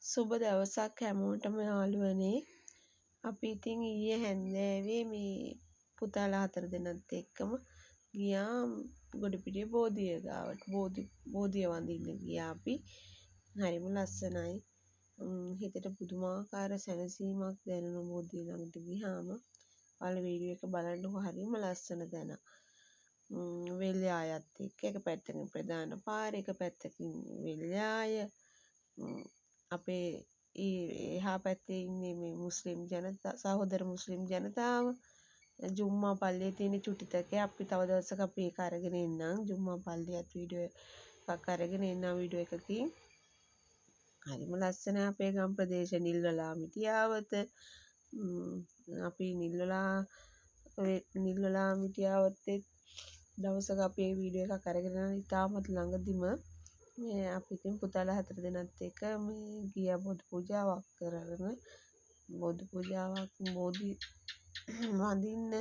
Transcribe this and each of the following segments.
සුබ දවසක් හැමෝටම යාළුවනේ. අපි ඉතින් ඊයේ හැන්දෑවේ මේ පුතාලා 4 දෙනත් එක්කම ගියා ගොඩපිටිය බෝධිය ගාවට. බෝධිය වඳින්න ගියා අපි. හරිම ලස්සනයි. හිතට පුදුමාකාර සැනසීමක් දැනෙන බෝධිය ළඟට ගියාම. ඔයාලා වීඩියෝ එක බලන්නකෝ හරිම ලස්සන තැන. වෙල්යායත් එක්ක එක පැත්තකින් ප්‍රධාන පාර එක පැත්තකින් වෙල්යාය. අපේ එහා පැත්තේ ඉන්නේ මේ මුස්ලිම් සහෝදර මුස්ලිම් ජනතාව. ජුම්මා පල්ලියේ තියෙන චුටිතකේ අපි තව දවසක අපි ඒක අරගෙන එන්නම්. ජුම්මා පල්ලියත් වීඩියෝ එකක් අරගෙන එන්නම් වීඩියෝ එකකින්. හරිම ලස්සනයි අපේ ගම් ප්‍රදේශ නිල්වලා මිටියාවත. අපි නිල්වලා මිටියාවතේ දවසක අපි මේ වීඩියෝ එකක් අරගෙන යන ඉතාමත් ළඟදිම මේ අපි ඉතින් පුතාලා 4 දෙනත් එක්ක මේ ගියා බෝධි පූජාවක් කරගෙන බෝධි වඳින්න.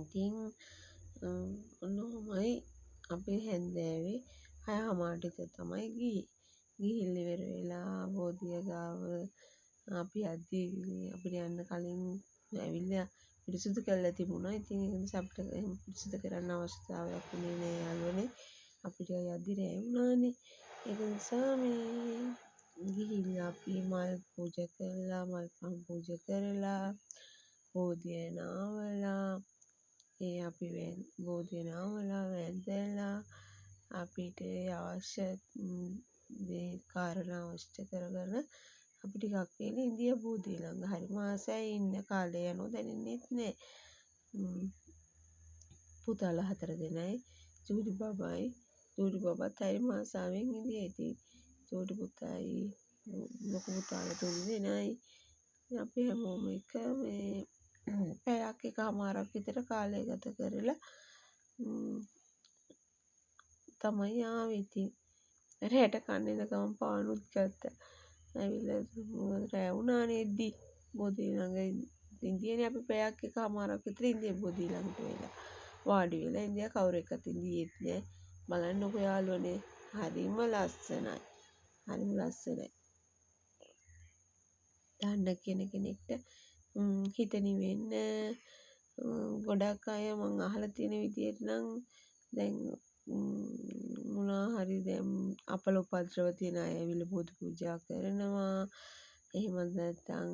ඉතින් ඔන්නෝමයි අපි හැන්දෑවේ 6:00 විතර තමයි ගියේ. ගිහිල්ලා ඉවර වෙලා බෝධිය ගාව අපි යද්දී අපිට යන්න කලින් ඇවිල්ලා පිරිසිදු කරලා තිබුණා. ඉතින් ඒ නිසා අපිට පිරිසිදු කරන්න අවස්ථාවක් උනේ නෑ යාළුවනේ. අපිට යද්දි රැ වුණානේ. ඒක නිසා මේ ගිහිල්ලා අපි මල් පූජා කරලා මල් පහන් පූජා කරලා බෝධිය නාවලා අපි බෝධිය නාවලා වැඳලා අපිට අවශ්‍ය දේ කාරණා අවශ්‍ය කරගෙන අපි ටිකක් වෙලා ඉන්දියා බෝධිය ළඟ. හරිම ආසයි ඉන්න කාලය යනවා දැනෙන්නෙත් නෑ. පුතාලා 4 දෙනයි චූටි බබත් හරිම ආසාවෙන් ඉඳියා. ඉතින් චූටි පුතායි ලොකු පුතාලා 3 දෙනයි. අපි හැමෝම එක මේ පැයක් එකමාරක් විතර කාලය ගත කරලා තමයි ආවේ. ඉතින් රැට කන්න එන ගමන් පානුත් ගත්තා. ඇවිල්ලා රැ වුණානේ එද්දි බෝධිය ළඟ ඉඳියනේ අපි පැයක් එකමාරක් විතර ඉඳියා බෝධිය ළඟට වෙලා. වාඩි වෙලා ඉඳියා කවුරු එක්කත් ඉඳියෙත් නෑ. බලන්නකෝ යාළුවනේ හරිම ලස්සනයි. දන්න කෙනෙක්ට හිත නිවෙන්න ගොඩක් අය මං අහලා තියෙන විදිහට නම් දැන් මොනවා හරි දැන් අපල උපද්‍රව තියෙන අය ඇවිල්ලා බෝධි පූජා කරනවා. එහෙම නැත්නම්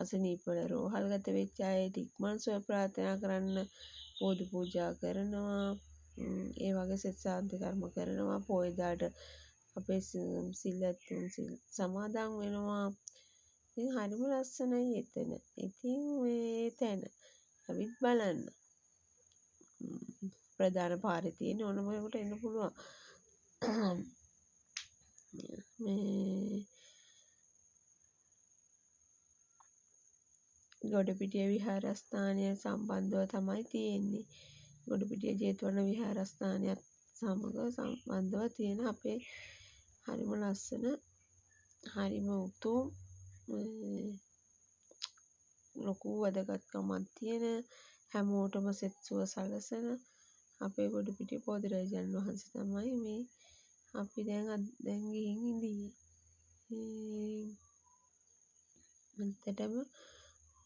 අසනීප වල රෝහල්ගත වෙච්ච අයට ඉක්මන් සුව ප්‍රාර්ථනා කරන්න බෝධි පූජා කරනවා. ඒ වගේ සෙත් ශාන්ති කර්ම කරනවා. පොයදාට අපේ සිල් සමාදන් වෙනවා. ඉතින් හරිම ලස්සනයි එතන. ඉතින් මේ තැන ඇවිත් බලන්න. ප්‍රධාන පාරේ තියෙන ඕනම කෙනෙකුට එන්න පුළුවන්. මේ ගොඩපිටිය විහාරස්ථානය සම්බන්ධව තමයි තියෙන්නේ. ගොඩපිටිය ජේතවන විහාරස්ථානයත් සමග සම්බන්ධව තියෙන අපේ හරිම ලස්සන හරිම උතුම් ලොකු වැදගත්කමක් තියෙන හැමෝටම සෙත් සුව සලසන අපේ ගොඩපිටිය බෝධිරාජයන් වහන්සේ තමයි මේ අපි දැන් ගිහින් ඉඳියේ. ඇත්තටම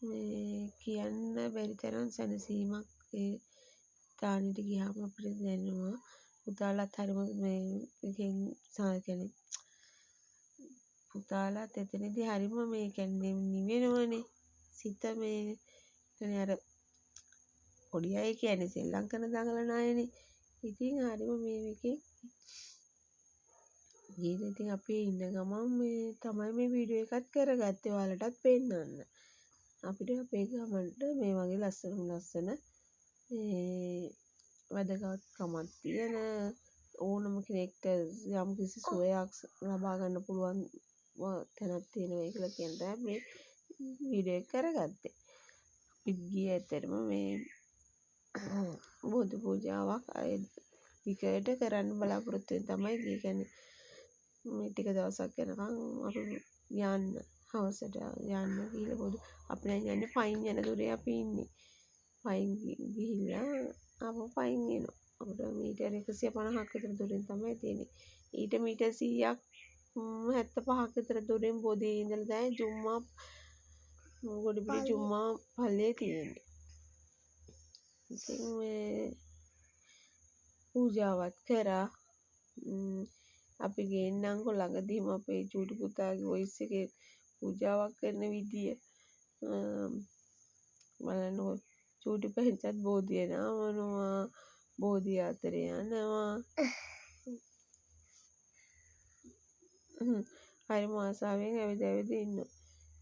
මේ කියන්න බැරි තරම් සැනසීමක් ඒ ස්ථානෙට ගියාම අපිට දැනෙනවා. පුතාලත් හරිම පුතාලත් එතනදී හරිම මේ කියන්නේ නිවෙනවනේ. සිත මේ කියන්නේ අර පොඩි අය කියන්නේ සෙල්ලම් කරන දඟලන අයනේ. ඉතින් හරිම මේකේ ගිහින් ඉතින් අපි ඉන්න ගමන් මේ තමයි මේ වීඩියෝ එකත් කරගත්තේ ඔයාලටත් පෙන්නන්න. අපිට අපේ ගමන්ට මේ වගේ ලස්සන මේ වැදගත්කමක් තියෙන ඕනම කෙනෙක්ට යම් කිසි සුවයක් ලබා ගන්න පුළුවන් තැනක් තියෙනවා කියලා කියන තමයි මේ වීඩියෝ එක කරගත්තේ. අපිත් ගියේ ඇත්තටම මේ බෝධි පූජාවක් දිගට කරන්න බලාපොරොත්තු වෙන තමයි ගියේ. කියන්නේ මේ ටික දවසක් යනකම් අපි යන්න හවසට යන්න ගිහලා අපි දැන් යන්නේ පයින් යන දුරේ අපි ඉන්නේ. පයින් ගිහිල්ලා ආපහු පයින් එනවා. අපිට මීටර් 150ක් විතර දුරින් තමයි තියෙන්නේ. ඊට මීටර් 100ක් 75ක විතර දුරින් බෝධියේ ඉඳලා තමයි ජුම්මා ගොඩබිලි ජුම්මා පල්ලියේ තියෙන්නේ. ඉතින් මේ පූජාවත් කරා. අපි ගේන්නම්කො ළඟදීම අපේ චූටි පුතාගේ වොයිස් එකේ පූජාවක් කරන විදිය බලන්නකො. චූටි පැංචත් බෝධිය නාමනවා, බෝධිය අතරේ යනවා. හරිම ආසාවෙන් ඇවිද ඇවිද ඉන්නවා.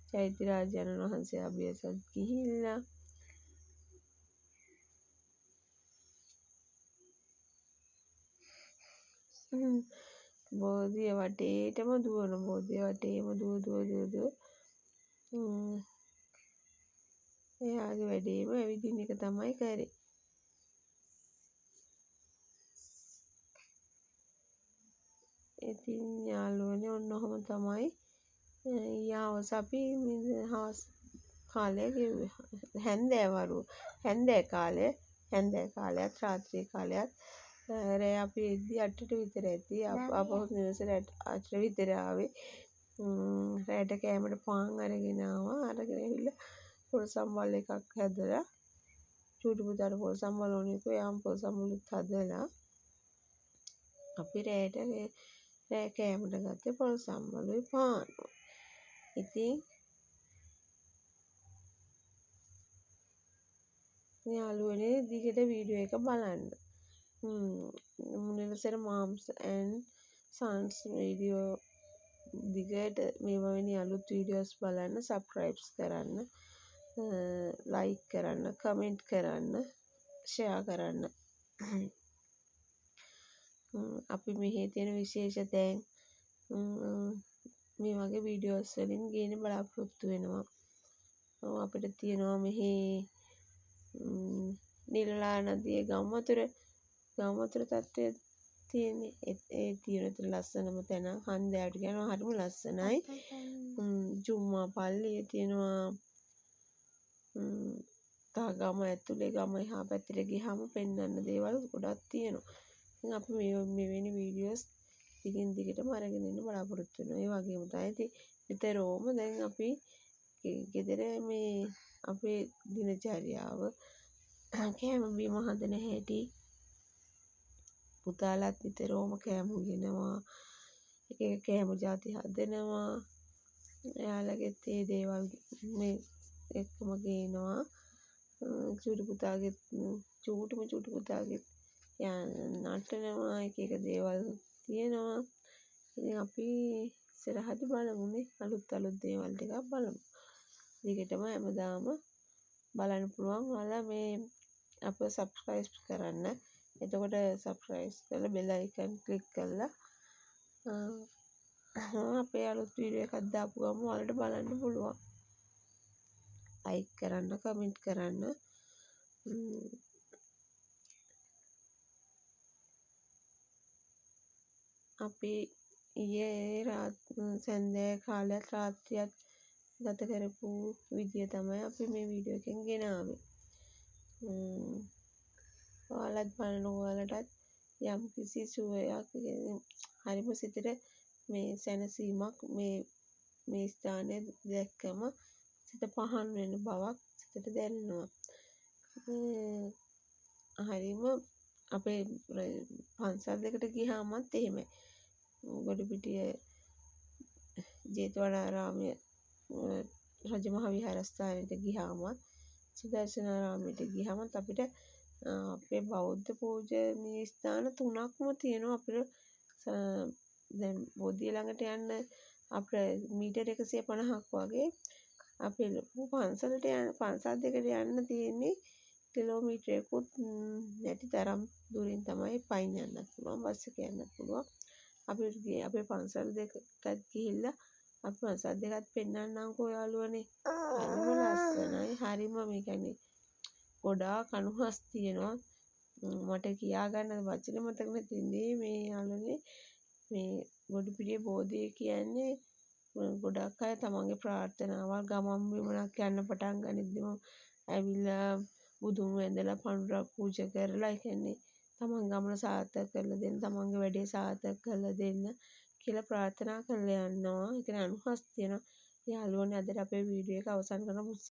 චෛත්‍ය රාජානන් වහන්සේ අභියසත් ගිහිල්ලා බෝධිය වටේටම දුවන, බෝධිය වටේම දුව එයාගේ වැඩේම ඇවිදින එක තමයි කරේ. ඉතින් යාළුවනේ ඔන්න ඔහොම තමයි ඊයවස අපි හවස් කාලය ගෙව්වේ. හැන්දෑ කාලයත් රාත්‍රී කාලයත් රෑ අපි එද්දි 8ට විතර ඇති. ආපහු නිවසට 8ට විතර ආවේ. රෑට කෑමට පාන් අරගෙන ආවා. අරගෙන ඇවිල්ලා පොල් සම්බල් එකක් හැදලා චූටි පුතාට පොල් සම්බල් ඕනේ කිව්වා. එයාම පොල් සම්බලුත් හදලා අපි රෑ කෑමට ගත්තේ පොල් සම්බලුයි පානුයි. ඉතින් යාළුවනේ දිගට වීඩියෝ එක බලන්න. මුනිවසර moms and sons වීඩියෝ දිගට මේවැනි අලුත් වීඩියෝස් බලන්න සබ්ස්ක්‍රයිබ්ස් කරන්න, ලයික් කරන්න, කමෙන්ට් කරන්න, ෂෙයා කරන්න. අපි මෙහි තියෙන විශේෂ තැන් මේ වගේ වීඩියෝස් වලින් ගේන්න බලාපොරොත්තු වෙනවා. අපිට තියෙනවා මෙහි නිල්ලා නදියේ ගම්වතුර තත්ත්වය තියෙන්නේ. ඒ තියෙන ලස්සනම තැන හන්දෑවට යනවා. හරිම ලස්සනයි. ජුම්මා පල්ලිය තියෙනවා. ගම ඇතුලේ ගම එහා පැත්තට ගියාම පෙන්වන්න දේවල් ගොඩක් තියෙනවා. ඉතින් අපි මෙවැනි වීඩියෝස් දිගින් දිගටම අරගෙන ඉන්න බලාපොරොත්තු වෙනවා. ඒ වගේම තමයි නිතරම දැන් අපි ගෙදර මේ අපේ දිනචර්යාව කෑම බීම හදන හැටි පුතාලත් නිතරම කෑම උයනවා. එක කෑම ಜಾති හදනවා. එයාලගෙත් ඒ දේවල් මේ එක්කම ගේනවා. චූටි පුතාගේ නටනවා. එක දේවල් තියෙනවා. ඉතින් අපි ඉස්සරහට බලමුනේ. අලුත් දේවල් ටිකක් බලමු. දිගටම හැමදාම බලන්න පුළුවන්. ඔයාලා මේ අපව සබ්ස්ක්‍රයිබ් කරන්න. එතකොට සබ්ස්ක්‍රයිබ් කරලා බෙල් අයිකන් ක්ලික් කරලා අපේ අලුත් වීඩියෝ එකක් දාපු ගමන් ඔයාලට බලන්න පුළුවන්. ලයික් කරන්න, කමෙන්ට් කරන්න. අපි ඊයේ සන්ධ්‍යා කාලයත් රාත්‍රියත් ගත කරපු විදිය තමයි අපි මේ වීඩියෝ එකෙන් ගෙනාවේ. ඔයාලත් බලන ඔයාලටත් යම් කිසි සුවයක් හරිම සිතට මේ සැනසීමක් මේ ස්ථානය දැක්කම සිත පහන් වෙන බවක් සිතට දැනෙනවා. හරිම අපේ පන්සල් දෙකට ගියාමත් එහෙමයි. ගොඩපිටිය ජේතවනාරාමයේ රජමහා විහාරස්ථානයට ගියාමත් සුදර්ශනාරාමයට ගියාමත් අපිට අපේ බෞද්ධ පූජනීය ස්ථාන 3ක්ම තියෙනවා. අපිට දැන් බෝධිය ළඟට යන්න අපිට මීටර් 150ක් වගේ අපේ පන්සල් දෙකට යන්න තියෙන්නේ කිලෝමීටරයකුත් නැති තරම් දුරින් තමයි පයින් යන්නත් පුළුවන්, බස් එක යන්නත් පුළුවන්. අපේ පන්සල් දෙකටත් ගිහිල්ලා අපි පන්සල් දෙකත් පෙන්නන්නම්කෝ යාළුවනේ. හරිම ලස්සනයි. හරිම මේ කියන්නේ ගොඩාක් අනුහස් තියෙනවා. මට කියා ගන්න වචන මතක නැතිනේ මේ යාළුවනේ. මේ ගොඩපිටිය බෝධිය කියන්නේ ගොඩක් අය තමන්ගේ ප්‍රාර්ථනාවල් ගමන් බිමනක් යන්න පටන් ගනිද්දිම ඇවිල්ලා බුදුන් වැඳලා පඬුරක් පූජා කරලා ඒ කියන්නේ තමන් ගමන සාර්ථක කරලා දෙන්න, තමන්ගේ වැඩේ සාර්ථක කරලා දෙන්න කියලා ප්‍රාර්ථනා කරලා යනවා. ඒ කියන්නේ අනුහස් තියනවා. යාළුවනේ අදට අපේ වීඩියෝ එක අවසන් කරනවා.